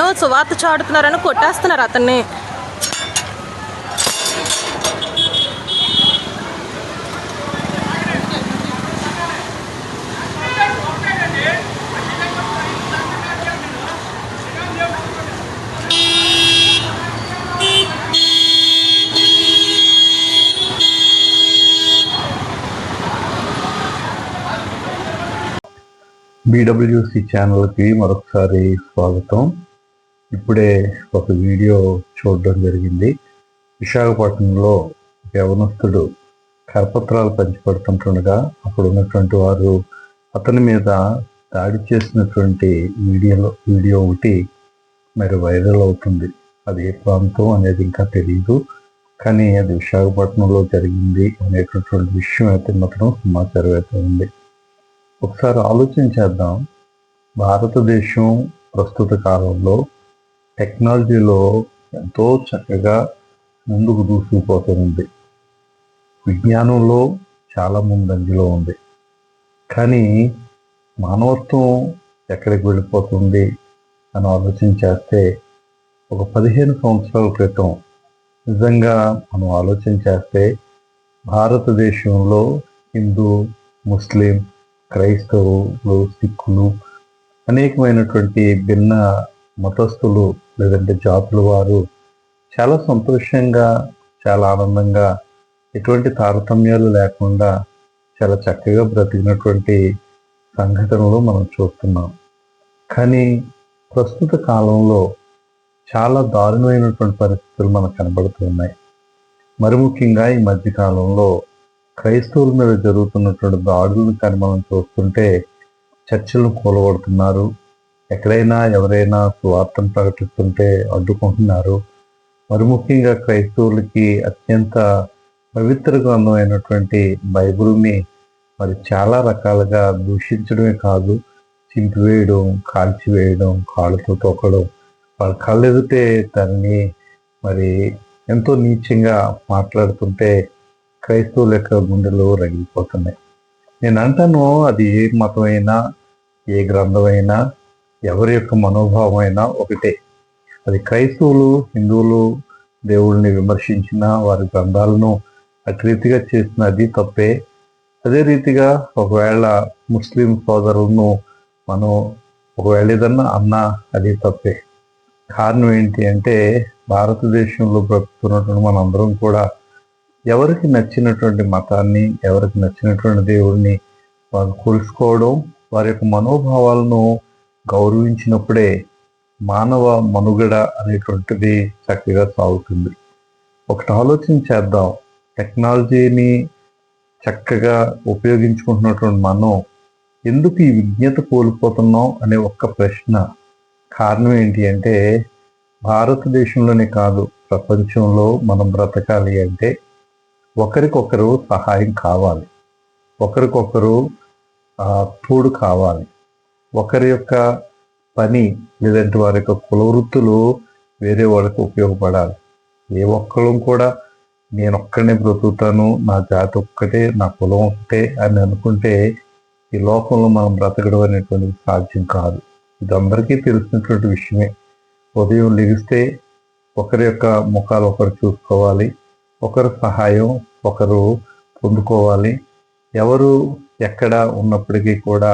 అతను సువార్త చాడుతున్నారని కొట్టేస్తున్నారు అతన్ని. BWC ఛానల్కి మరొకసారి స్వాగతం. ఇప్పుడే ఒక వీడియో చూడడం జరిగింది. విశాఖపట్నంలో యవనస్తుడు కరపత్రాలు పంచిపెడుతుండగా అక్కడ ఉన్నటువంటి వారు అతని మీద దాడి చేసినటువంటి వీడియో ఒకటి మరి వైరల్ అవుతుంది. అది ఏ ప్రాంతం అనేది ఇంకా తెలియదు, కానీ అది విశాఖపట్నంలో జరిగింది అనేటటువంటి విషయం అయితే మాత్రం సమాచారం అయితే ఉంది. ఒకసారి ఆలోచించేద్దాం. భారతదేశం ప్రస్తుత కాలంలో టెక్నాలజీలో ఎంతో చక్కగా ముందుకు దూసుకుపోతుంది. విజ్ఞానంలో చాలా ముందంజలో ఉంది. కానీ మానవత్వం ఎక్కడికి వెళ్ళిపోతుంది అని ఆలోచించేస్తే ఒక 15 సంవత్సరాల క్రితం నిజంగా మనం ఆలోచించేస్తే భారతదేశంలో హిందూ, ముస్లిం, క్రైస్తవులు, సిక్కులు, అనేకమైనటువంటి భిన్న మతస్థులు లేదంటే జాతుల వారు చాలా సంతోషంగా, చాలా ఆనందంగా, ఎటువంటి తారతమ్యాలు లేకుండా చాలా చక్కగా బ్రతికినటువంటి సంఘటనలు మనం చూస్తున్నాం. కానీ ప్రస్తుత కాలంలో చాలా దారుణమైనటువంటి పరిస్థితులు మనకు కనబడుతున్నాయి. మరి ముఖ్యంగా ఈ మధ్యకాలంలో క్రైస్తవుల మీద జరుగుతున్నటువంటి దాడులను కానీ మనం చూస్తుంటే చర్చలను కూలగొడుతున్నారు. ఎక్కడైనా ఎవరైనా సువార్తను ప్రకటిస్తుంటే అడ్డుకుంటున్నారు. మరి ముఖ్యంగా క్రైస్తవులకి అత్యంత పవిత్ర గ్రంథమైనటువంటి బైబిల్ని మరి చాలా రకాలుగా దూషించడమే కాదు, చింపివేయడం, కాల్చివేయడం, కాళ్ళతో తొక్కడం, వాళ్ళ కళ్ళెదుటే దాన్ని మరి ఎంతో నీచంగా మాట్లాడుతుంటే క్రైస్తవుల యొక్క గుండెలు రగిలిపోతున్నాయి. నేను అంటాను, అది ఏ మతమైనా, ఏ గ్రంథమైనా, ఎవరి యొక్క మనోభావం అయినా ఒకటే. అది క్రైస్తవులు, హిందువులు దేవుళ్ళని విమర్శించిన వారి గ్రంథాలను అటు రీతిగా చేసిన అది తప్పే. అదే రీతిగా ఒకవేళ ముస్లిం సోదరులను మనం ఒకవేళ ఏదన్నా అన్నా అది తప్పే. కారణం ఏంటి అంటే భారతదేశంలో బ్రతుకుతున్నటువంటి మనందరం కూడా ఎవరికి నచ్చినటువంటి మతాన్ని, ఎవరికి నచ్చినటువంటి దేవుడిని వారు కొలుసుకోవడం, వారి యొక్క మనోభావాలను గౌరవించినప్పుడే మానవ మనుగడ అనేటువంటిది చక్కగా సాగుతుంది. ఒకటి ఆలోచించేద్దాం. టెక్నాలజీని చక్కగా ఉపయోగించుకుంటున్నటువంటి మనం ఎందుకు ఈ విజ్ఞత కోల్పోతున్నాం అనే ఒక్క ప్రశ్న. కారణం ఏంటి అంటే భారతదేశంలోనే కాదు, ప్రపంచంలో మనం బ్రతకాలి అంటే ఒకరికొకరు సహాయం కావాలి, ఒకరికొకరు తోడు కావాలి. ఒకరి యొక్క పని లేదంటే వారి యొక్క కులవృత్తులు వేరే వాళ్ళకి ఉపయోగపడాలి. ఏ ఒక్కరు కూడా నేను ఒక్కడనే బ్రతుకుతాను, నా జాతి ఒక్కటే, నా కులం ఒక్కటే అని అనుకుంటే ఈ లోకంలో మనం బ్రతకడం అనేటువంటిది సాధ్యం కాదు. ఇది అందరికీ తెలిసినటువంటి విషయమే. ఉదయం లెగిస్తే ఒకరి యొక్క ముఖాలు ఒకరు చూసుకోవాలి, ఒకరు సహాయం ఒకరు పొందుకోవాలి. ఎవరు ఎక్కడ ఉన్నప్పటికీ కూడా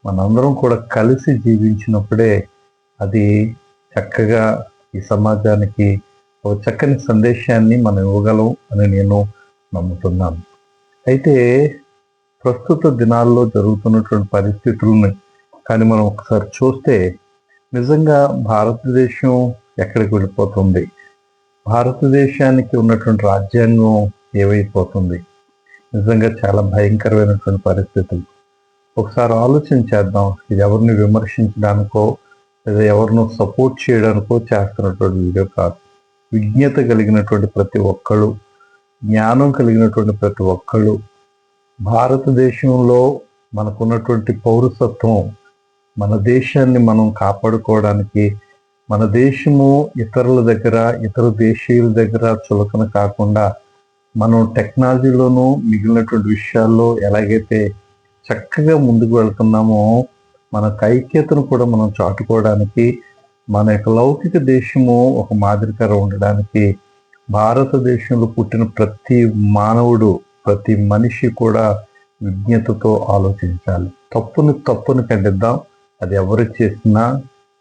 మనందరం కూడా కలిసి జీవించినప్పుడే అది చక్కగా ఈ సమాజానికి ఒక చక్కని సందేశాన్ని మనం ఇవ్వగలం అని నేను నమ్ముతున్నాను. అయితే ప్రస్తుత దినాల్లో జరుగుతున్నటువంటి పరిస్థితులను కానీ మనం ఒకసారి చూస్తే నిజంగా భారతదేశం ఎక్కడికి వెళ్ళిపోతుంది, భారతదేశానికి ఉన్నటువంటి రాజ్యాంగం ఏమైపోతుంది, నిజంగా చాలా భయంకరమైనటువంటి పరిస్థితులు. ఒకసారి ఆలోచించేద్దాం. ఇది ఎవరిని విమర్శించడానికో లేదా ఎవరినో సపోర్ట్ చేయడానికో చేస్తున్నటువంటి వీడియో కాదు. విజ్ఞత కలిగినటువంటి ప్రతి ఒక్కళ్ళు, జ్ఞానం కలిగినటువంటి ప్రతి ఒక్కళ్ళు, భారతదేశంలో మనకున్నటువంటి పౌరసత్వం, మన దేశాన్ని మనం కాపాడుకోవడానికి, మన దేశము ఇతరుల దగ్గర, ఇతర దేశీయుల దగ్గర చులకన కాకుండా మనం టెక్నాలజీలోనూ మిగిలినటువంటి విషయాల్లో ఎలాగైతే చక్కగా ముందుకు వెళ్తున్నామో మన ఐక్యతను కూడా మనం చాటుకోవడానికి మన యొక్క లౌకిక దేశము ఒక మాదిరికరం ఉండడానికి భారతదేశంలో పుట్టిన ప్రతి మానవుడు, ప్రతి మనిషి కూడా విజ్ఞతతో ఆలోచించాలి. తప్పుని ఖండిద్దాం. అది ఎవరు చేసినా,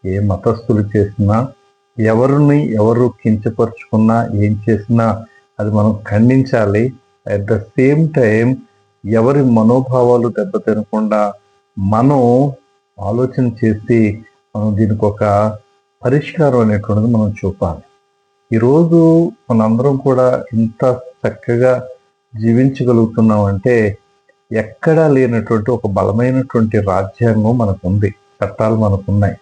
ఏ మతస్థులు చేసినా, ఎవరు కించపరుచుకున్నా, ఏం చేసినా అది మనం ఖండించాలి. అట్ ద సేమ్ టైం ఎవరి మనోభావాలు దెబ్బతినకుండా మనం ఆలోచన చేసి మనం దీనికి ఒక పరిష్కారం అనేటువంటిది మనం చూపాలి. ఈరోజు మనందరం కూడా ఇంత చక్కగా జీవించగలుగుతున్నామంటే ఎక్కడా లేనటువంటి ఒక బలమైనటువంటి రాజ్యాంగం మనకు ఉంది, చట్టాలు మనకున్నాయి.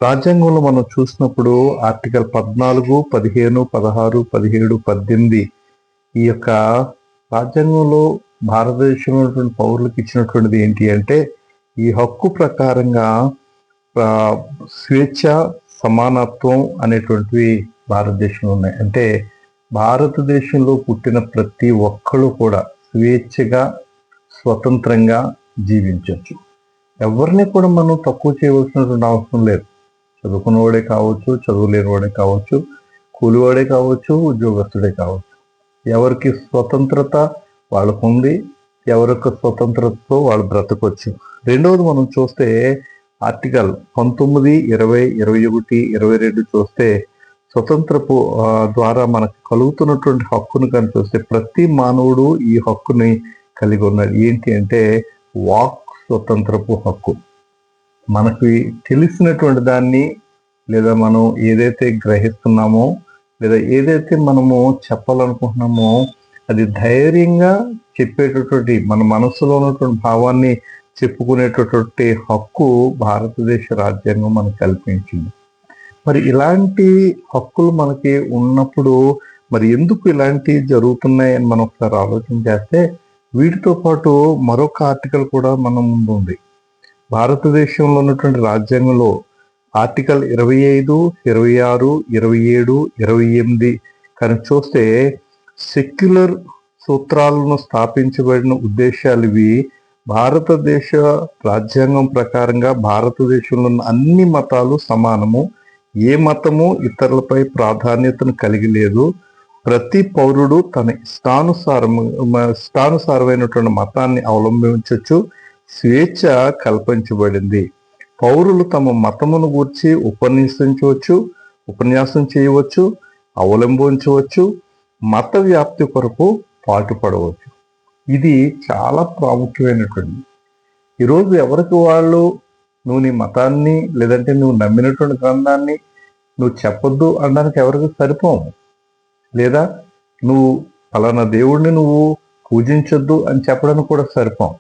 రాజ్యాంగంలో మనం చూసినప్పుడు ఆర్టికల్ 14, 15, 16, 17, 18 ఈ యొక్క రాజ్యాంగంలో భారతదేశంలో ఉన్నటువంటి పౌరులకు ఇచ్చినటువంటిది ఏంటి అంటే, ఈ హక్కు ప్రకారంగా స్వేచ్ఛ, సమానత్వం అనేటువంటివి భారతదేశంలో ఉన్నాయి. అంటే భారతదేశంలో పుట్టిన ప్రతి ఒక్కళ్ళు కూడా స్వేచ్ఛగా, స్వతంత్రంగా జీవించవచ్చు. ఎవరిని కూడా మనం తక్కువ చేయవలసినటువంటి అవసరం లేదు. చదువుకున్నవాడే కావచ్చు, చదువులేని వాడే కావచ్చు, కూలివాడే కావచ్చు, ఉద్యోగస్తుడే కావచ్చు. ఎవరికి స్వతంత్రత వాళ్ళకు ఉంది, ఎవరికి స్వతంత్రతతో వాళ్ళు బ్రతకొచ్చు. రెండవది మనం చూస్తే ఆర్టికల్ 19, 20, 21, 22 చూస్తే స్వతంత్రపు ద్వారా మనకు కలుగుతున్నటువంటి హక్కును కానీ చూస్తే ప్రతి మానవుడు ఈ హక్కుని కలిగి ఉన్నాడు. ఏంటి అంటే వాక్ స్వతంత్రపు హక్కు. మనకి తెలిసినటువంటి దాన్ని, లేదా మనం ఏదైతే గ్రహిస్తున్నామో, లేదా ఏదైతే మనము చెప్పాలనుకుంటున్నామో అది ధైర్యంగా చెప్పేటటువంటి, మన మనసులో ఉన్నటువంటి భావాన్ని చెప్పుకునేటటువంటి హక్కు భారతదేశ రాజ్యాంగం మనకు కల్పించింది. మరి ఇలాంటి హక్కులు మనకి ఉన్నప్పుడు మరి ఎందుకు ఇలాంటివి జరుగుతున్నాయని మనం ఒకసారి ఆలోచన చేస్తే, వీటితో పాటు మరొక ఆర్టికల్ కూడా మన ముందు ఉంది. భారతదేశంలో ఉన్నటువంటి రాజ్యాంగంలో ఆర్టికల్ 25, 26, 27, 28 కానీ చూస్తే సెక్యులర్ సూత్రాలను స్థాపించబడిన ఉద్దేశాలు ఇవి. భారతదేశ రాజ్యాంగం ప్రకారంగా భారతదేశంలో ఉన్న అన్ని మతాలు సమానము. ఏ మతము ఇతరులపై ప్రాధాన్యతను కలిగి లేదు. ప్రతి పౌరుడు తన ఇష్టానుసారమైనటువంటి మతాన్ని అవలంబించవచ్చు. స్వేచ్ఛ కల్పించబడింది. పౌరులు తమ మతమును గూర్చి ఉపన్యాసం చేయవచ్చు, అవలంబించవచ్చు, మత వ్యాప్తి కొరకు పాటుపడవచ్చు. ఇది చాలా ప్రాముఖ్యమైనటువంటి. ఈరోజు ఎవరికి వాళ్ళు నువ్వు నీ మతాన్ని, లేదంటే నువ్వు నమ్మినటువంటి గ్రంథాన్ని నువ్వు చెప్పొద్దు అనడానికి ఎవరికి సరిపోవు. లేదా నువ్వు ఫలానా దేవుడిని నువ్వు పూజించొద్దు అని చెప్పడానికి కూడా సరిపోం.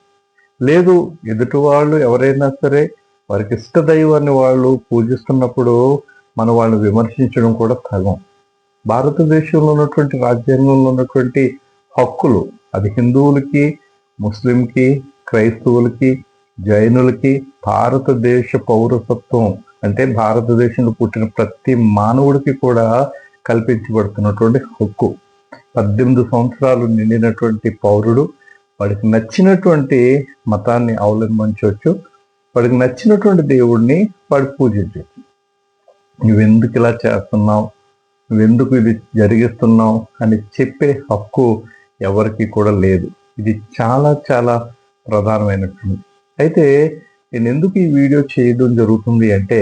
లేదు, ఎదుటి వాళ్ళు ఎవరైనా సరే వారికి ఇష్ట దైవాన్ని వాళ్ళు పూజిస్తున్నప్పుడు మనం వాళ్ళని విమర్శించడం కూడా తగం. భారతదేశంలో ఉన్నటువంటి రాజ్యాంగంలో ఉన్నటువంటి హక్కులు, అది హిందువులకి, ముస్లింకి, క్రైస్తవులకి, జైనులకి భారతదేశ పౌరసత్వం అంటే భారతదేశంలో పుట్టిన ప్రతి మానవుడికి కూడా కల్పించబడుతున్నటువంటి హక్కు. 18 సంవత్సరాలు నిండినటువంటి పౌరుడు వాడికి నచ్చినటువంటి మతాన్ని అవలంబించవచ్చు, వాడికి నచ్చినటువంటి దేవుడిని వాడు పూజించవచ్చు. నువ్వెందుకు ఇలా చేస్తున్నావు, నువ్వెందుకు ఇది జరిగిస్తున్నావు అని చెప్పే హక్కు ఎవరికి కూడా లేదు. ఇది చాలా చాలా ప్రధానమైనటువంటి. అయితే నేను ఎందుకు ఈ వీడియో చేయడం జరుగుతుంది అంటే,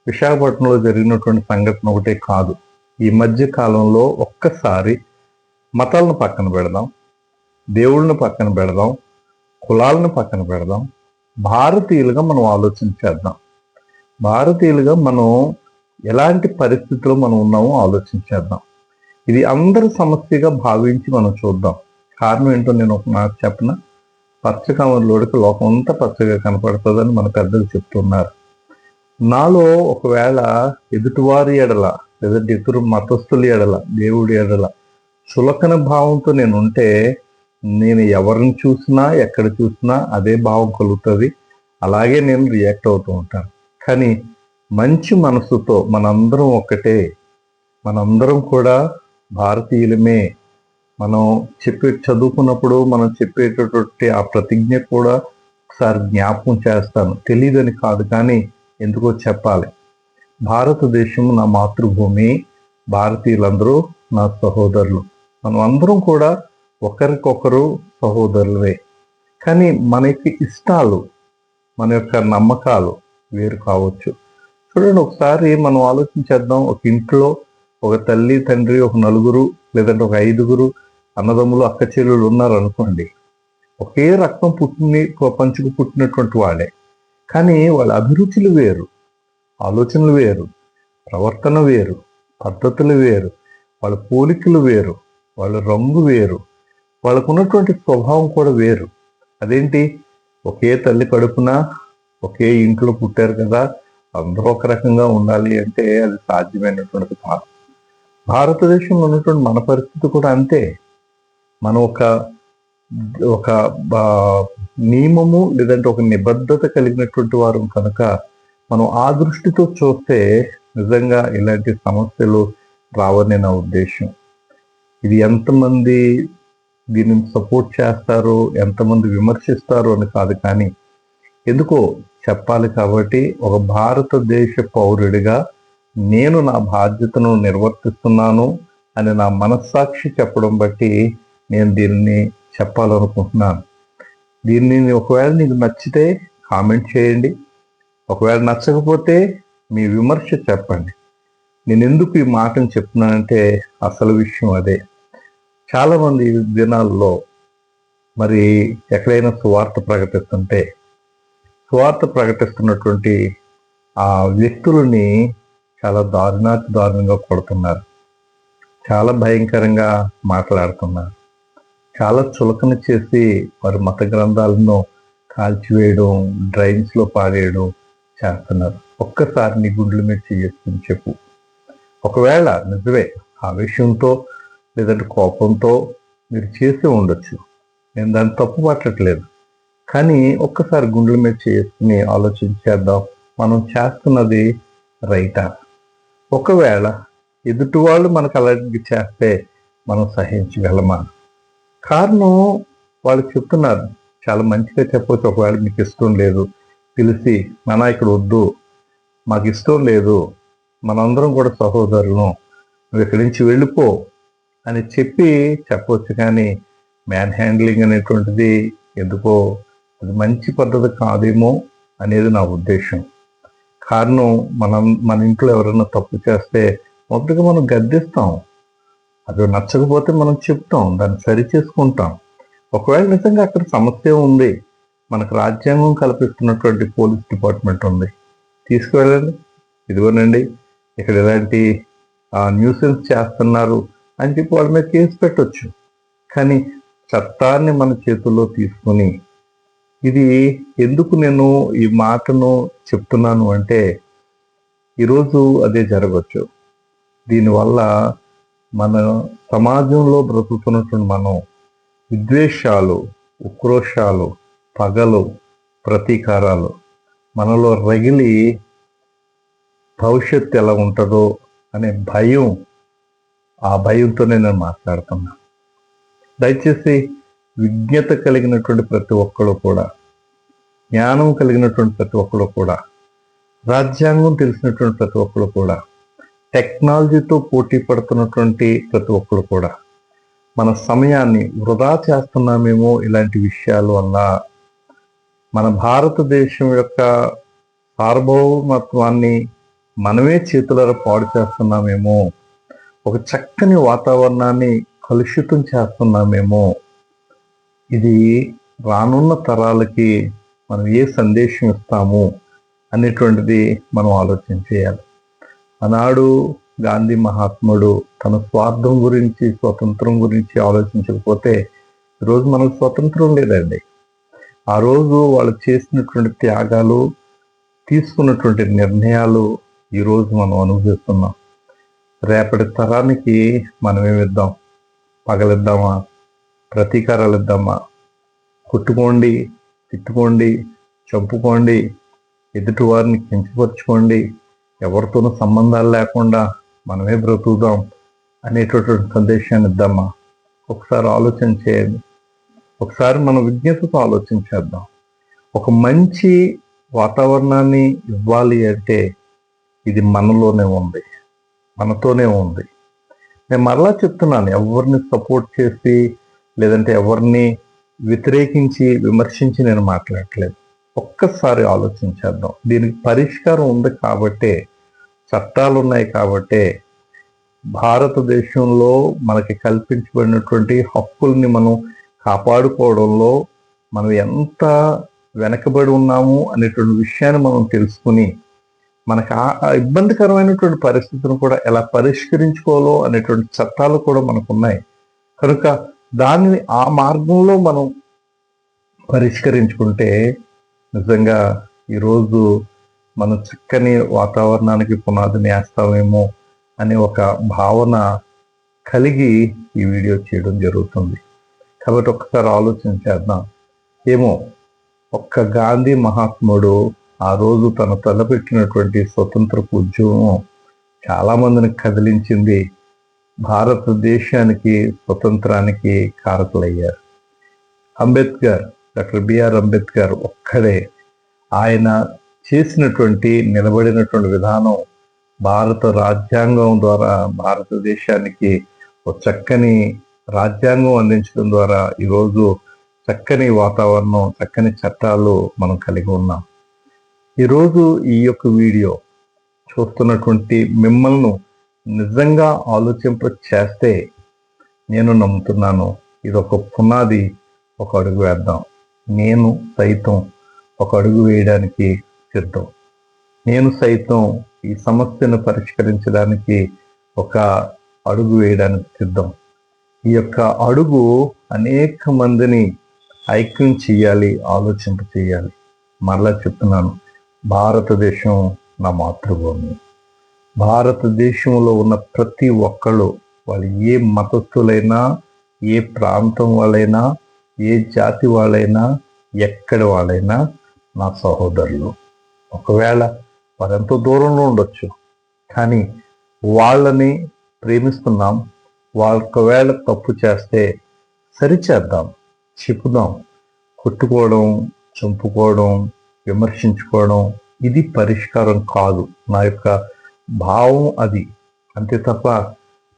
విశాఖపట్నంలో జరిగినటువంటి సంఘటన ఒకటే కాదు. ఈ మధ్య కాలంలో ఒక్కసారి మతాలను పక్కన పెడదాం, దేవుళ్ళని పక్కన పెడదాం, కులాలను పక్కన పెడదాం, భారతీయులుగా మనం ఆలోచించేద్దాం. భారతీయులుగా మనం ఎలాంటి పరిస్థితుల్లో మనం ఉన్నామో ఆలోచించేద్దాం. ఇది అందరి సమస్యగా భావించి మనం చూద్దాం. కారణం ఏంటో నేను ఒక మాట చెప్పిన, పచ్చకమలోడికి లోకం అంతా పచ్చగా కనపడుతుందని మన పెద్దలు చెప్తున్నారు. నాలో ఒకవేళ ఎదుటివారి ఎడల, లేదంటే ఇతరు మతస్థుల ఎడల, దేవుడి ఎడల చులకన భావంతో నేను ఉంటే, నేను ఎవరిని చూసినా ఎక్కడ చూసినా అదే భావం కలుగుతుంది. అలాగే నేను రియాక్ట్ అవుతూ ఉంటాను. కానీ మంచి మనసుతో మనందరం ఒక్కటే, మనందరం కూడా భారతీయులమే. మనం చదువుకున్నప్పుడు మనం చెప్పేటటువంటి ఆ ప్రతిజ్ఞ కూడా ఒకసారి జ్ఞాపకం చేస్తాను. తెలియదని కాదు, కానీ ఎందుకో చెప్పాలి. భారతదేశం నా మాతృభూమి, భారతీయులందరూ నా సహోదరులు. మనం అందరం కూడా ఒకరికొకరు సహోదరులే. కానీ మన యొక్క ఇష్టాలు, మన యొక్క నమ్మకాలు వేరు కావచ్చు. చూడండి, ఒకసారి మనం ఆలోచించేద్దాం. ఒక ఇంట్లో ఒక తల్లి, తండ్రి, ఒక నలుగురు లేదంటే ఒక 5గురు అన్నదమ్ములు, అక్క చెల్లెలు ఉన్నారు అనుకోండి. ఒకే రక్తం పంచుకు పుట్టినటువంటి వాళ్ళే. కానీ వాళ్ళ అభిరుచులు వేరు, ఆలోచనలు వేరు, ప్రవర్తన వేరు, పద్ధతులు వేరు, వాళ్ళ పోలికలు వేరు, వాళ్ళ రంగు వేరు, వాళ్ళకు ఉన్నటువంటి స్వభావం కూడా వేరు. అదేంటి, ఒకే తల్లి కడుపున ఒకే ఇంట్లో పుట్టారు కదా, అందరూ ఒక రకంగా ఉండాలి అంటే అది సాధ్యమైనటువంటిది కాదు. భారతదేశంలో ఉన్నటువంటి మన పరిస్థితి కూడా అంతే. మనం ఒక నియమము లేదంటే ఒక నిబద్ధత కలిగినటువంటి వారు కనుక మనం ఆ దృష్టితో చూస్తే నిజంగా ఇలాంటి సమస్యలు రావని నా ఉద్దేశం. ఇది ఎంతమంది దీనిని సపోర్ట్ చేస్తారో, ఎంతమంది విమర్శిస్తారో అని కాదు, కానీ ఎందుకో చెప్పాలి కాబట్టి ఒక భారతదేశ పౌరుడిగా నేను నా బాధ్యతను నిర్వర్తిస్తున్నాను అని నా మనస్సాక్షి చెప్పడం బట్టి నేను దీన్ని చెప్పాలనుకుంటున్నాను. దీన్ని ఒకవేళ నీకు నచ్చితే కామెంట్ చేయండి, ఒకవేళ నచ్చకపోతే మీ విమర్శ చెప్పండి. నేను ఎందుకు ఈ మాటను చెప్తున్నానంటే అసలు విషయం అదే. చాలామంది ఈ దినాల్లో మరి ఎక్కడైనా సువార్త ప్రకటిస్తున్నటువంటి ఆ వ్యక్తులని చాలా దారుణంగా కొడుతున్నారు, చాలా భయంకరంగా మాట్లాడుతున్నారు, చాలా చులకన చేసి వారి మత గ్రంథాలను కాల్చివేయడం, డ్రైన్స్లో పాడేయడం చేస్తున్నారు. ఒక్కసారి నీ గుండెల మీద చేసుకుని చెప్పు. ఒకవేళ నిజమే ఆవేశంతో లేదంటే కోపంతో మీరు చేసే ఉండొచ్చు, నేను దాన్ని తప్పు పట్టట్లేదు. కానీ ఒక్కసారి గుండెల మీద చేసుకుని ఆలోచించేద్దాం, మనం చేస్తున్నది రైటా? ఒకవేళ ఎదుటి వాళ్ళు మనకు అలాంటి చేస్తే మనం సహించగలమా? కారణం వాళ్ళు చెప్తున్నారు, చాలా మంచిగా చెప్పవచ్చు. ఒకవేళ మీకు ఇష్టం లేదు, పిలిచి నాన్న ఇక్కడ వద్దు, మాకు ఇష్టం లేదు, మనందరం కూడా సహోదరులను, నువ్వు ఇక్కడి నుంచి వెళ్ళిపో అని చెప్పవచ్చు. కానీ మ్యాన్ హ్యాండ్లింగ్ అనేటువంటిది ఎందుకో అది మంచి పద్ధతి కాదేమో అనేది నా ఉద్దేశం. కారణం మన ఇంట్లో ఎవరైనా తప్పు చేస్తే మొదటగా మనం గద్దిస్తాం, అది నచ్చకపోతే మనం చెప్తాం, దాన్ని సరి చేసుకుంటాం. ఒకవేళ నిజంగా అక్కడ సమస్య ఉంది, మనకు రాజ్యాంగం కల్పిస్తున్నటువంటి పోలీస్ డిపార్ట్మెంట్ ఉంది, తీసుకువెళ్ళండి, ఇదిగోనండి ఇక్కడ ఇలాంటి న్యూసెన్స్ చేస్తున్నారు అని చెప్పి వాళ్ళ మీద కేసు పెట్టవచ్చు. కానీ చట్టాన్ని మన చేతుల్లో తీసుకుని, ఇది ఎందుకు నేను ఈ మాటను చెప్తున్నాను అంటే ఈరోజు అదే జరగవచ్చు. దీనివల్ల మన సమాజంలో బ్రతుకుతున్నటువంటి మనం విద్వేషాలు, ఉక్రోషాలు, పగలు, ప్రతీకారాలు మనలో రగిలి భవిష్యత్తు ఎలా ఉంటుందో అనే భయం, ఆ భయంతోనే నేను మాట్లాడుతున్నా. దయచేసి విజ్ఞత కలిగినటువంటి ప్రతి ఒక్కరు కూడా, జ్ఞానం కలిగినటువంటి ప్రతి ఒక్కరు కూడా, రాజ్యాంగం తెలిసినటువంటి ప్రతి ఒక్కరు కూడా, టెక్నాలజీతో పోటీ పడుతున్నటువంటి ప్రతి ఒక్కరు కూడా మన సమయాన్ని వృధా చేస్తున్నామేమో ఇలాంటి విషయాల వల్ల. మన భారతదేశం యొక్క సార్వభౌమత్వాన్ని మనమే చేతులారా పాడు చేస్తున్నామేమో, ఒక చక్కని వాతావరణాన్ని కలుషితం చేస్తున్నామేమో. ఇది రానున్న తరాలకి మనం ఏ సందేశం ఇస్తాము అనేటువంటిది మనం ఆలోచన చేయాలి. ఆనాడు గాంధీ మహాత్ముడు తన స్వార్థం గురించి, స్వతంత్రం గురించి ఆలోచించకపోతే ఈరోజు మనకు స్వతంత్రం లేదండి. ఆ రోజు వాళ్ళు చేసినటువంటి త్యాగాలు, తీసుకున్నటువంటి నిర్ణయాలు ఈరోజు మనం అనుభవిస్తున్నాం. రేపటి తరానికి మనం ఏమిద్దాం? పగలిద్దామా? ప్రతీకారాలు ఇద్దామా? కొట్టుకోండి, తిట్టుకోండి, చంపుకోండి, ఎదుటి వారిని కించపరుచుకోండి, ఎవరితోనూ సంబంధాలు లేకుండా మనమే బ్రతుకుదాం అనేటటువంటి సందేశాన్ని ఇద్దామా? ఒకసారి ఆలోచన చేయండి. ఒకసారి మనం విజ్ఞతతో ఆలోచించేద్దాం. ఒక మంచి వాతావరణాన్ని ఇవ్వాలి అంటే ఇది మనలోనే ఉంది, మనతోనే ఉంది. నేను మరలా చెప్తున్నాను, ఎవరిని సపోర్ట్ చేసి లేదంటే ఎవరిని వ్యతిరేకించి విమర్శించి నేను మాట్లాడట్లేదు. ఒక్కసారి ఆలోచించేద్దాం. దీనికి పరిష్కారం ఉంది కాబట్టే, చట్టాలు ఉన్నాయి కాబట్టే భారతదేశంలో మనకి కల్పించబడినటువంటి హక్కుల్ని మనం కాపాడుకోవడంలో మనం ఎంత వెనకబడి ఉన్నాము అనేటువంటి విషయాన్ని మనం తెలుసుకుని మనకు ఆ ఇబ్బందికరమైనటువంటి పరిస్థితులను కూడా ఎలా పరిష్కరించుకోవాలో అనేటువంటి చట్టాలు కూడా మనకు ఉన్నాయి. కనుక దానిని ఆ మార్గంలో మనం పరిష్కరించుకుంటే నిజంగా ఈరోజు మనం చక్కని వాతావరణానికి పునాదిని వేస్తామేమో అనే ఒక భావన కలిగి ఈ వీడియో చేయడం జరుగుతుంది. కాబట్టి ఒక్కసారి ఆలోచించేద్దాం. ఏమో ఒక్క గాంధీ మహాత్ముడు ఆ రోజు తన తలపెట్టినటువంటి స్వతంత్రపు ఉద్యమం చాలా మందిని కదిలించింది, భారతదేశానికి స్వతంత్రానికి కారకులయ్యారు. అంబేద్కర్, డాక్టర్ బిఆర్ అంబేద్కర్ ఒక్కడే ఆయన చేసినటువంటి నిలబడినటువంటి విధానం భారత రాజ్యాంగం ద్వారా భారతదేశానికి ఒక చక్కని రాజ్యాంగం అందించడం ద్వారా ఈరోజు చక్కని వాతావరణం, చక్కని చట్టాలు మనం కలిగి ఉన్నాం. ఈరోజు ఈ యొక్క వీడియో చూస్తున్నటువంటి మిమ్మల్ని నిజంగా ఆలోచింప చేస్తే నేను నమ్ముతున్నాను ఇది ఒక పునాది, ఒక అడుగు వేద్దాం. నేను సైతం ఒక అడుగు వేయడానికి సిద్ధం. నేను సైతం ఈ సమస్యను పరిష్కరించడానికి ఒక అడుగు వేయడానికి సిద్ధం. ఈ యొక్క అడుగు అనేక మందిని ఐక్యం చేయాలి, ఆలోచింప చేయాలి. మరలా చెప్తున్నాను, భారతదేశం నా మాతృభూమి. భారతదేశంలో ఉన్న ప్రతి ఒక్కళ్ళు, వాళ్ళు ఏ మతస్థులైనా, ఏ ప్రాంతం వాళ్ళైనా, ఏ జాతి వాళ్ళైనా, ఎక్కడి వాళ్ళైనా నా సహోదరులు. ఒకవేళ వారెంతో దూరంలో ఉండొచ్చు, కానీ వాళ్ళని ప్రేమిస్తున్నాం. వాళ్ళు ఒకవేళ తప్పు చేస్తే సరిచేద్దాం, చెప్పుదాం. కొట్టుకోవడం, చంపుకోవడం, విమర్శించుకోవడం ఇది పరిష్కారం కాదు. నా యొక్క భావం అది. అంతే తప్ప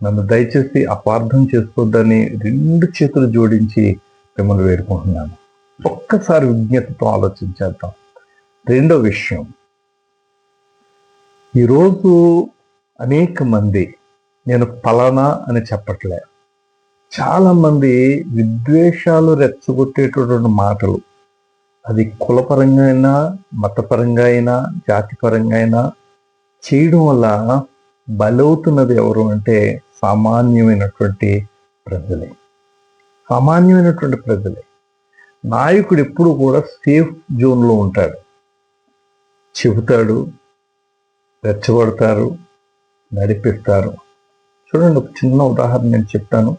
నన్ను దయచేసి అపార్థం చేసుకోవద్దని 2 చేతులు జోడించి మిమ్మల్ని వేడుకుంటున్నాను. ఒక్కసారి విజ్ఞతతో ఆలోచించేద్దాం. రెండో విషయం, ఈరోజు అనేక మంది, నేను ఫలానా అని చెప్పట్లే, చాలా మంది విద్వేషాలు రెచ్చగొట్టేటటువంటి మాటలు, అది కులపరంగా అయినా, మతపరంగా అయినా, జాతిపరంగా అయినా చేయడం వల్ల బలవుతున్నది ఎవరు అంటే సామాన్యమైనటువంటి ప్రజలే. సామాన్యమైనటువంటి ప్రజలే. నాయకుడు ఎప్పుడు కూడా సేఫ్ జోన్లో ఉంటాడు. చెబుతాడు, రెచ్చగొడతారు, నడిపిస్తారు. చూడండి, ఒక చిన్న ఉదాహరణ నేను చెప్తాను.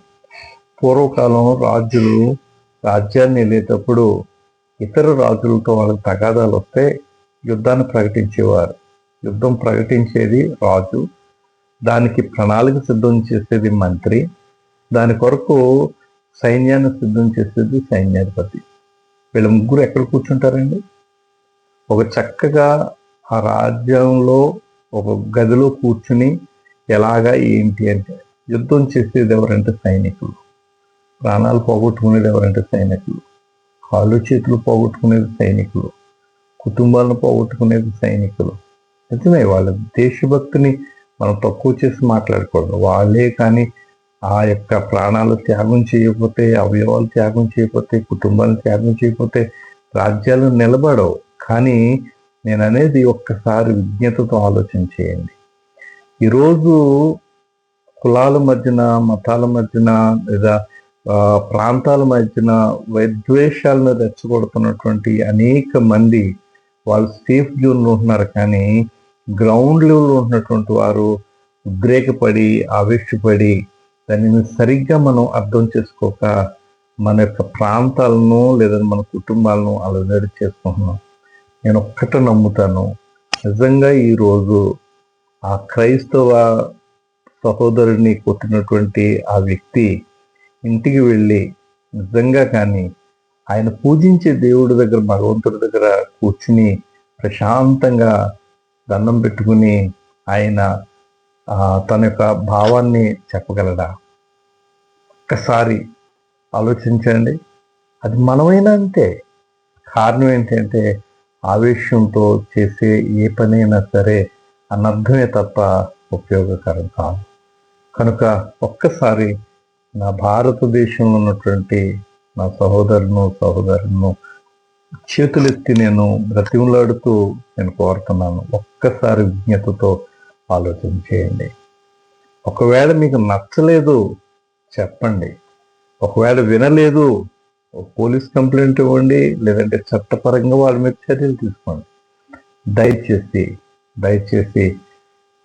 పూర్వకాలం రాజులు రాజ్యాన్ని వెళ్ళేటప్పుడు ఇతర రాజులతో వాళ్ళకి తగాదాలు వస్తే యుద్ధాన్ని ప్రకటించేవారు. యుద్ధం ప్రకటించేది రాజు, దానికి ప్రణాళిక సిద్ధం చేసేది మంత్రి, దాని కొరకు సైన్యాన్ని సిద్ధం చేసేది సైన్యాధిపతి. వీళ్ళ ముగ్గురు ఎక్కడ కూర్చుంటారండి? ఒక చక్కగా ఆ రాజ్యంలో ఒక గదిలో కూర్చుని ఎలాగా ఏంటి అంటే, యుద్ధం చేసేది ఎవరంటే సైనికులు, ప్రాణాలు పోగొట్టుకునేది ఎవరంటే సైనికులు, కాళ్ళు చేతులు పోగొట్టుకునేది సైనికులు, కుటుంబాలను పోగొట్టుకునేది సైనికులు. నిజమే, వాళ్ళ దేశభక్తిని మనం తక్కువ చేసి మాట్లాడకూడదు. వాళ్ళే కానీ ఆ యొక్క ప్రాణాలు త్యాగం చేయకపోతే, అవయవాలు త్యాగం చేయకపోతే, కుటుంబాలను త్యాగం చేయకపోతే రాజ్యాలు నిలబడవు. కానీ నేను అనేది ఒక్కసారి విజ్ఞతతో ఆలోచన చేయండి. ఈరోజు కులాల మధ్యన, మతాల మధ్యన, లేదా ప్రాంతాల మధ్యన విద్వేషాలను రెచ్చగొడుతున్నటువంటి అనేక మంది వాళ్ళు సేఫ్ జోన్లో ఉంటున్నారు. కానీ గ్రౌండ్ లెవెల్లో ఉన్నటువంటి వారు ఉద్రేకపడి, ఆవేశపడి, దానిని సరిగ్గా మనం అర్థం చేసుకోక మన యొక్క ప్రాంతాలను లేదా మన కుటుంబాలను అలజడి చేసుకుంటున్నాం. నేను ఒక్కటే నమ్ముతాను, నిజంగా ఈరోజు ఆ క్రైస్తవ సహోదరుని కొట్టినటువంటి ఆ వ్యక్తి ఇంటికి వెళ్ళి నిజంగా కానీ ఆయన పూజించే దేవుడి దగ్గర, భగవంతుడి దగ్గర కూర్చుని ప్రశాంతంగా దండం పెట్టుకుని ఆయన తన యొక్క భావాన్ని చెప్పగలడా? ఒక్కసారి ఆలోచించండి. అది మనమైనా అంతే. కారణం ఏంటంటే ఆవేశంతో చేసే ఏ పనైనా సరే అనర్థమే తప్ప ఉపయోగకరం కాదు. కనుక ఒక్కసారి నా భారతదేశంలో ఉన్నటువంటి నా సహోదరులను చేతులెత్తి నేను బ్రతిమలాడుతూ నేను కోరుతున్నాను, ఒక్కసారి విజ్ఞతతో ఆలోచన చేయండి. ఒకవేళ మీకు నచ్చలేదు చెప్పండి. ఒకవేళ వినలేదు పోలీస్ కంప్లైంట్ ఇవ్వండి, లేదంటే చట్టపరంగా వాళ్ళ మీద చర్యలు తీసుకోండి. దయచేసి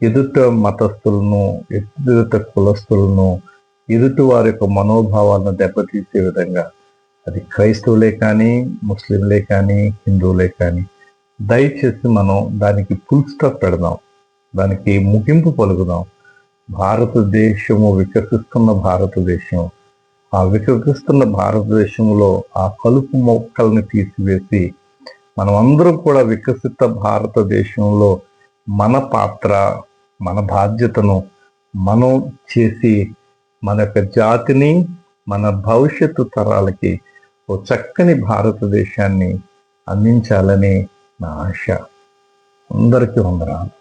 ఎదుట మతస్థులను, ఎదుట కులస్తులను, ఎదుటి వారి యొక్క మనోభావాలను దెబ్బతీసే విధంగా, అది క్రైస్తవులే కానీ, ముస్లింలే కానీ, హిందువులే కానీ, దయచేసి మనం దానికి ఫుల్ స్టాప్ పెడదాం, దానికి ముగింపు పలుకుదాం. భారతదేశము వికసిస్తున్న భారతదేశం. ఆ వికసిస్తున్న భారతదేశంలో ఆ కలుపు మొక్కల్ని తీసివేసి మనం అందరం కూడా వికసిత భారతదేశంలో మన పాత్ర, మన బాధ్యతను మనం చేసి మన యొక్క జాతిని, మన భవిష్యత్తు తరాలకి ఓ చక్కని భారతదేశాన్ని అందించాలని నా ఆశ. అందరికీ వందనాలు.